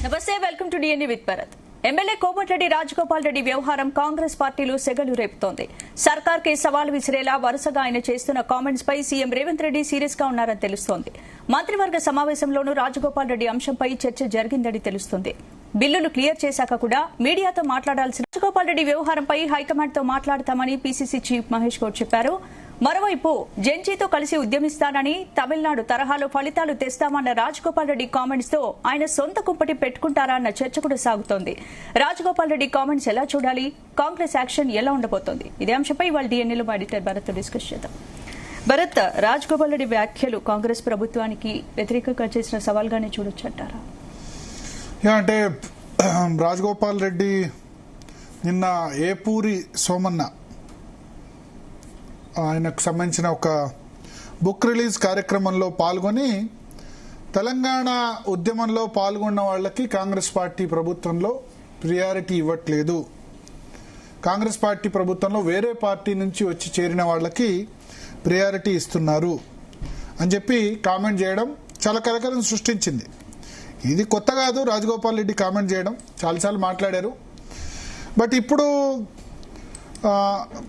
నమస్తే, welcome to DNA with Bharat. MLA Komatireddy Rajagopal Reddy వ్యవహారం కాంగ్రెస్ పార్టీలో సెగలు రేపుతోంది. సర్కార్కే సవాల్ విసిరేలా వరుసగా ఆయన చేస్తున్న కామెంట్స్ పై సీఎం రేవంత్ రెడ్డి సీరియస్ గా ఉన్నారని తెలుస్తోంది. మంత్రివర్గ సమావేశంలోనూ రాజగోపాల్ రెడ్డి అంశంపై చర్చ జరిగిందని తెలుస్తోంది. బిల్లులు క్లియర్ చేశాక కూడా మీడియాతో మాట్లాడాల్సిన రాజగోపాల్ రెడ్డి వ్యవహారంపై హైకమాండ్ తో మాట్లాడతామని పీసీసీ చీఫ్ మహేష్ గౌడ్ చెప్పారు. మరోవైపు జెన్జీతో కలిసి ఉద్యమిస్తానని, తమిళనాడు తరహాలో ఫలితాలు తెస్తామన్న రాజగోపాల్ రెడ్డి కామెంట్స్ తో ఆయన సొంత కుంపటి పెట్టుకుంటారా అన్న చర్చ కూడా సాగుతోంది. రాజగోపాల్ రెడ్డి కామెంట్స్ ఎలా చూడాలి, కాంగ్రెస్ యాక్షన్ ఎలా ఉండబోతోంది, ఇదే అంశంపై ఇవాళ డిఎన్ఏలో మా ఎడిటర్ భరత్ డిస్కస్ చేద్దాం. భరత్, రాజగోపాల్ రెడ్డి వ్యాఖ్యలు కాంగ్రెస్ ప్రభుత్వానికి వ్యతిరేకంగా చేసిన సవాల్గానే చూడొచ్చంటారా? అంటే రాజగోపాల్ రెడ్డి నిన్న ఏపూరి సోమన్న ఆయనకు సంబంధించిన ఒక బుక్ రిలీజ్ కార్యక్రమంలో పాల్గొని తెలంగాణ ఉద్యమంలో పాల్గొన్న వాళ్ళకి కాంగ్రెస్ పార్టీ ప్రభుత్వంలో ప్రియారిటీ ఇవ్వట్లేదు, కాంగ్రెస్ పార్టీ ప్రభుత్వంలో వేరే పార్టీ నుంచి వచ్చి చేరిన వాళ్ళకి ప్రియారిటీ ఇస్తున్నారు అని చెప్పి కామెంట్ చేయడం చాలా కలకలం సృష్టించింది. ఇది కొత్త కాదు, రాజగోపాల్ రెడ్డి కామెంట్ చేయడం చాలాసార్లు మాట్లాడారు. బట్ ఇప్పుడు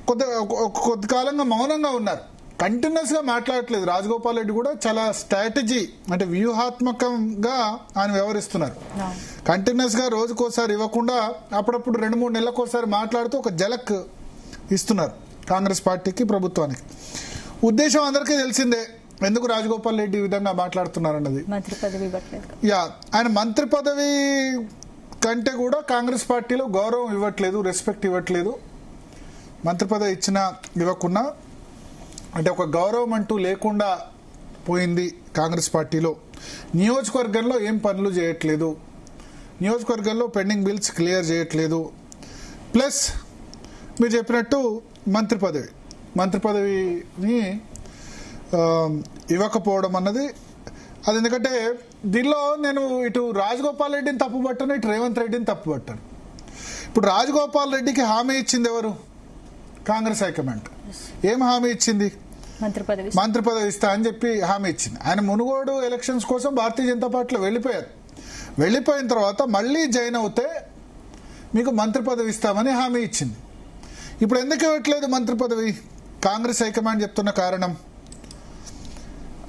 కొద్ది కాలంగా మౌనంగా ఉన్నారు, కంటిన్యూస్ గా మాట్లాడట్లేదు. రాజగోపాల్ రెడ్డి కూడా చాలా స్ట్రాటజీ అంటే వ్యూహాత్మకంగా ఆయన వ్యవహరిస్తున్నారు. కంటిన్యూస్ గా రోజుకోసారి ఇవ్వకుండా అప్పుడప్పుడు 2-3 నెలలకోసారి మాట్లాడుతూ ఒక జలక్ ఇస్తున్నారు కాంగ్రెస్ పార్టీకి, ప్రభుత్వానికి. ఉద్దేశం అందరికీ తెలిసిందే ఎందుకు రాజగోపాల్ రెడ్డి ఈ విధంగా మాట్లాడుతున్నారు అన్నది. ఆయన మంత్రి పదవి కంటే కూడా కాంగ్రెస్ పార్టీలో గౌరవం ఇవ్వట్లేదు, రెస్పెక్ట్ ఇవ్వట్లేదు. మంత్రి పదవి ఇచ్చినా ఇవ్వకున్నా అంటే ఒక గౌరవం అంటూ లేకుండా పోయింది కాంగ్రెస్ పార్టీలో. నియోజకవర్గంలో ఏం పనులు చేయట్లేదు, నియోజకవర్గంలో పెండింగ్ బిల్స్ క్లియర్ చేయట్లేదు. ప్లస్ మీరు చెప్పినట్టు మంత్రి పదవిని ఇవ్వకపోవడం అన్నది అది. ఎందుకంటే దీనిలో నేను ఇటు రాజగోపాల్ రెడ్డిని తప్పుపట్టాను, ఇటు రేవంత్ రెడ్డిని తప్పుపట్టాను. ఇప్పుడు రాజగోపాల్ రెడ్డికి హామీ ఇచ్చింది ఎవరు? కాంగ్రెస్ హైకమాండ్. ఏం హామీ ఇచ్చింది? మంత్రి పదవి ఇస్తా అని చెప్పి హామీ ఇచ్చింది. ఆయన మునుగోడు ఎలక్షన్స్ కోసం భారతీయ జనతా పార్టీలో వెళ్ళిపోయారు. వెళ్ళిపోయిన తర్వాత మళ్ళీ జాయిన్ అవుతే మీకు మంత్రి పదవి ఇస్తామని హామీ ఇచ్చింది. ఇప్పుడు ఎందుకు ఇవ్వట్లేదు మంత్రి పదవి? కాంగ్రెస్ హైకమాండ్ చెప్తున్న కారణం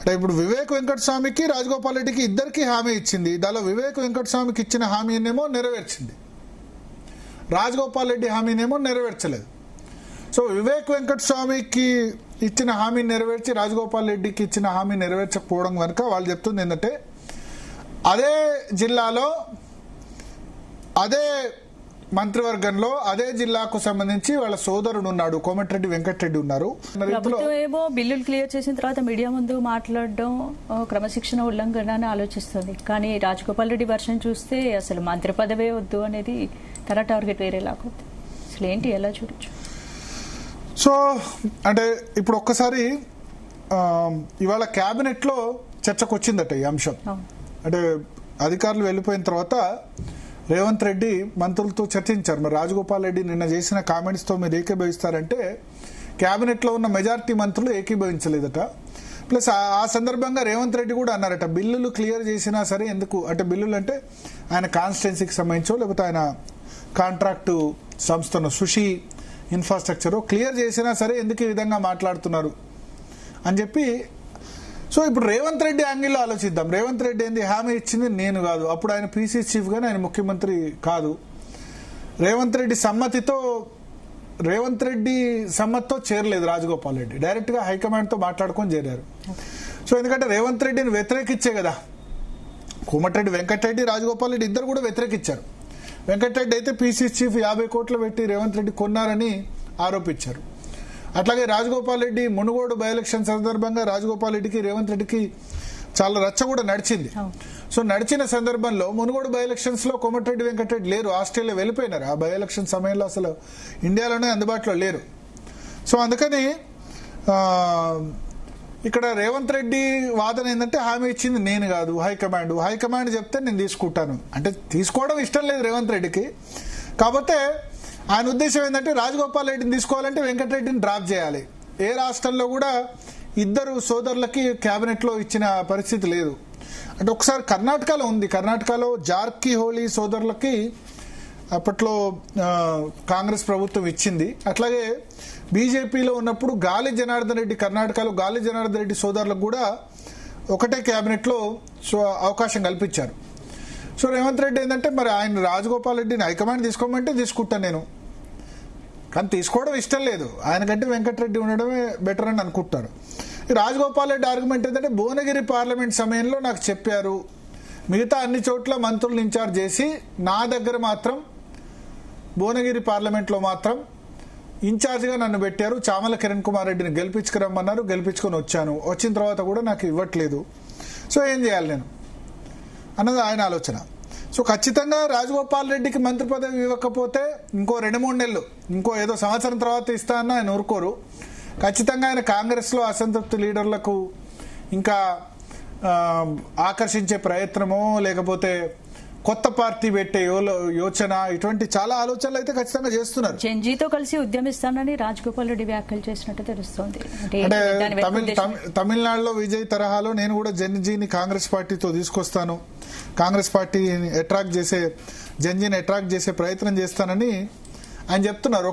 అంటే ఇప్పుడు వివేక్ వెంకటస్వామికి రాజగోపాల్ రెడ్డికి ఇద్దరికి హామీ ఇచ్చింది. దానిలో వివేక్ వెంకటస్వామికి ఇచ్చిన హామీనేమో నెరవేర్చింది, రాజగోపాల్ రెడ్డి హామీనేమో నెరవేర్చలేదు. సో వివేక్ వెంకటస్వామికి ఇచ్చిన హామీ నెరవేర్చి రాజగోపాల్ రెడ్డికి ఇచ్చిన హామీ నెరవేర్చకపోవడం కనుక వాళ్ళు చెప్తుంది ఏంటంటే అదే జిల్లాలో అదే మంత్రివర్గంలో అదే జిల్లాకు సంబంధించి వాళ్ళ సోదరుడు ఉన్నాడు, కోమటిరెడ్డి వెంకటరెడ్డి ఉన్నారు. ఏమో బిల్లులు క్లియర్ చేసిన తర్వాత మీడియా ముందు మాట్లాడడం క్రమశిక్షణ ఉల్లంఘన అని ఆలోచిస్తుంది. కానీ రాజగోపాల్ రెడ్డి వర్షన్ చూస్తే అసలు మంత్రి పదవే వద్దు అనేది తన టార్గెట్ వేరేలాగా ఉంది. అసలు ఏంటి, ఎలా చూడొచ్చు? సో అంటే ఇప్పుడు ఒక్కసారి ఇవాళ క్యాబినెట్ లో చర్చకు వచ్చిందట ఈ అంశం. అంటే అధికారులు వెళ్ళిపోయిన తర్వాత రేవంత్ రెడ్డి మంత్రులతో చర్చించారు. మరి రాజగోపాల్ రెడ్డి నిన్న చేసిన కామెంట్స్ తో మీరు ఏకీభవిస్తారంటే క్యాబినెట్ లో ఉన్న మెజారిటీ మంత్రులు ఏకీభవించలేదట. ప్లస్ ఆ సందర్భంగా రేవంత్ రెడ్డి కూడా అన్నారట, బిల్లులు క్లియర్ చేసినా సరే ఎందుకు అంటే బిల్లులు అంటే ఆయన కాన్స్టిట్యున్సీకి సంబంధించో లేకపోతే ఆయన కాంట్రాక్టు సంస్థను సుషి ఇన్ఫ్రాస్ట్రక్చర్ క్లియర్ చేసినా సరే ఎందుకు ఈ విధంగా మాట్లాడుతున్నారు అని చెప్పి. సో ఇప్పుడు రేవంత్ రెడ్డి యాంగిల్లో ఆలోచిద్దాం. రేవంత్ రెడ్డి ఏంది, హామీ ఇచ్చింది నేను కాదు, అప్పుడు ఆయన పీసీ చీఫ్ గానీ ఆయన ముఖ్యమంత్రి కాదు. రేవంత్ రెడ్డి సమ్మతితో చేరలేదు రాజగోపాల్ రెడ్డి, డైరెక్ట్ గా హైకమాండ్ తో మాట్లాడుకొని చేరారు. సో ఎందుకంటే రేవంత్ రెడ్డిని వ్యతిరేకించే కదా కోమటిరెడ్డి వెంకటరెడ్డి, రాజగోపాల్ రెడ్డి ఇద్దరు కూడా వ్యతిరేకించారు. వెంకటరెడ్డి అయితే పీసీ చీఫ్ 50 కోట్లు పెట్టి రేవంత్ రెడ్డి కొన్నారని ఆరోపించారు. అట్లాగే రాజగోపాల్ రెడ్డి మునుగోడు బై ఎలక్షన్ సందర్భంగా రాజగోపాల్ రెడ్డికి రేవంత్ రెడ్డికి చాలా రచ్చ కూడా నడిచింది. సో నడిచిన సందర్భంలో మునుగోడు బై ఎలక్షన్స్ లో కోమటిరెడ్డి వెంకటరెడ్డి లేరు, ఆస్ట్రేలియా వెళ్ళిపోయినారు. ఆ బై ఎలక్షన్ సమయంలో అసలు ఇండియాలోనే అందుబాటులో లేరు. సో అందుకని ఇక్కడ రేవంత్ రెడ్డి వాదన ఏంటంటే హామీ ఇచ్చింది నేను కాదు హైకమాండ్ చెప్తే నేను తీసుకుంటాను అంటే తీసుకోవడం ఇష్టం లేదు రేవంత్ రెడ్డికి. కాకపోతే ఆయన ఉద్దేశం ఏంటంటే రాజగోపాల్ రెడ్డిని తీసుకోవాలంటే వెంకటరెడ్డిని డ్రాప్ చేయాలి. ఏ రాష్ట్రంలో కూడా ఇద్దరు సోదరులకి కేబినెట్ లో ఇచ్చిన పరిస్థితి లేదు. అంటే ఒకసారి కర్ణాటకలో ఉంది. కర్ణాటకలో జార్కిహోళీ సోదరులకి అప్పట్లో కాంగ్రెస్ ప్రభుత్వం ఇచ్చింది. అట్లాగే బీజేపీలో ఉన్నప్పుడు గాలి జనార్దన్ రెడ్డి, కర్ణాటకలో గాలి జనార్దన్ రెడ్డి సోదరులకు కూడా ఒకటే క్యాబినెట్లో అవకాశం కల్పించారు. సో రేవంత్ రెడ్డి ఏంటంటే మరి ఆయన రాజగోపాల్ రెడ్డిని హైకమాండ్ తీసుకోమంటే తీసుకుంటాను నేను, కానీ తీసుకోవడం ఇష్టం లేదు. ఆయనకంటే వెంకటరెడ్డి ఉండడమే బెటర్ అని అనుకుంటారు. ఈ రాజగోపాల్ రెడ్డి ఆర్గ్యుమెంట్ ఏంటంటే భువనగిరి పార్లమెంట్ సమయంలో నాకు చెప్పారు, మిగతా అన్ని చోట్ల మంత్రులను ఇన్ఛార్జ్ చేసి నా దగ్గర మాత్రం భువనగిరి పార్లమెంట్లో మాత్రం ఇన్ఛార్జిగా నన్ను పెట్టారు. చామల కిరణ్ కుమార్ రెడ్డిని గెలిపించుకురమ్మన్నారు, గెలిపించుకొని వచ్చాను. వచ్చిన తర్వాత కూడా నాకు ఇవ్వట్లేదు. సో ఏం చేయాలి నేను అన్నది ఆయన ఆలోచన. సో ఖచ్చితంగా రాజగోపాల్ రెడ్డికి మంత్రి పదవి ఇవ్వకపోతే ఇంకో 2-3 నెలలు, ఇంకో ఏదో సంవత్సరం తర్వాత ఇస్తా అన్న ఆయన ఊరుకోరు. ఖచ్చితంగా ఆయన కాంగ్రెస్లో అసంతృప్తి లీడర్లకు ఇంకా ఆకర్షించే ప్రయత్నమో లేకపోతే కొత్త పార్టీ పెట్టే యోచన, ఇటువంటి చాలా ఆలోచనలు అయితే ఖచ్చితంగా చేస్తున్నారు. జెన్జీతో కలిసి ఉద్యమిస్తానని రాజగోపాల్ రెడ్డి వ్యాఖ్యలు చేసినట్టు తెలుస్తోంది. అంటే తమిళనాడులో విజయ్ తరహాలో నేను కూడా జెన్జీని కాంగ్రెస్ పార్టీతో తీసుకొస్తాను, కాంగ్రెస్ పార్టీని అట్రాక్ట్ చేసే, జెన్జీని అట్రాక్ట్ చేసే ప్రయత్నం చేస్తానని ఆయన చెప్తున్నారు.